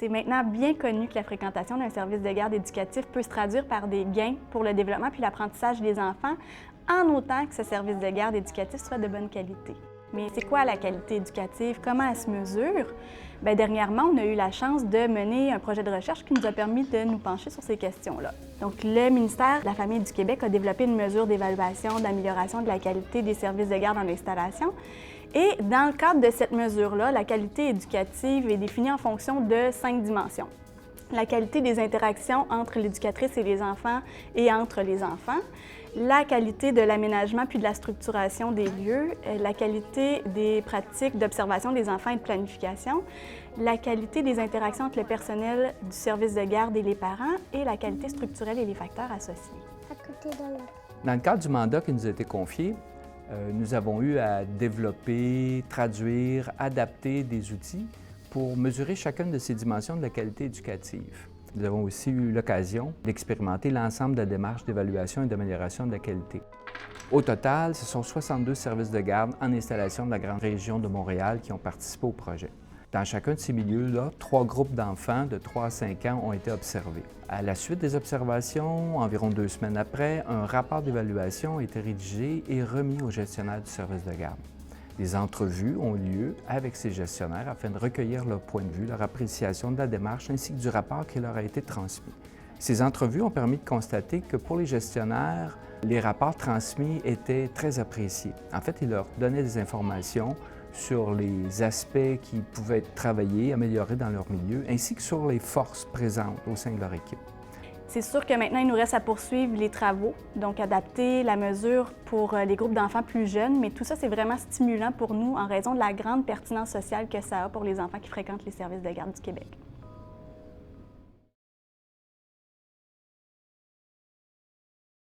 C'est maintenant bien connu que la fréquentation d'un service de garde éducatif peut se traduire par des gains pour le développement puis l'apprentissage des enfants, en autant que ce service de garde éducatif soit de bonne qualité. Mais c'est quoi la qualité éducative? Comment elle se mesure? Bien, dernièrement, on a eu la chance de mener un projet de recherche qui nous a permis de nous pencher sur ces questions-là. Donc, le ministère de la Famille et du Québec a développé une mesure d'évaluation, d'amélioration de la qualité des services de garde en installation. Et dans le cadre de cette mesure-là, la qualité éducative est définie en fonction de 5 dimensions. La qualité des interactions entre l'éducatrice et les enfants et entre les enfants, la qualité de l'aménagement puis de la structuration des lieux, la qualité des pratiques d'observation des enfants et de planification, la qualité des interactions entre le personnel du service de garde et les parents et la qualité structurelle et les facteurs associés. Dans le cadre du mandat qui nous a été confié, nous avons eu à développer, traduire, adapter des outils pour mesurer chacune de ces dimensions de la qualité éducative. Nous avons aussi eu l'occasion d'expérimenter l'ensemble de la démarche d'évaluation et d'amélioration de la qualité. Au total, ce sont 62 services de garde en installation de la grande région de Montréal qui ont participé au projet. Dans chacun de ces milieux-là, 3 groupes d'enfants de 3 à 5 ans ont été observés. À la suite des observations, environ 2 semaines après, un rapport d'évaluation a été rédigé et remis au gestionnaire du service de garde. Des entrevues ont lieu avec ces gestionnaires afin de recueillir leur point de vue, leur appréciation de la démarche ainsi que du rapport qui leur a été transmis. Ces entrevues ont permis de constater que pour les gestionnaires, les rapports transmis étaient très appréciés. En fait, ils leur donnaient des informations sur les aspects qui pouvaient être travaillés, améliorés dans leur milieu, ainsi que sur les forces présentes au sein de leur équipe. C'est sûr que maintenant, il nous reste à poursuivre les travaux, donc adapter la mesure pour les groupes d'enfants plus jeunes, mais tout ça, c'est vraiment stimulant pour nous en raison de la grande pertinence sociale que ça a pour les enfants qui fréquentent les services de garde du Québec.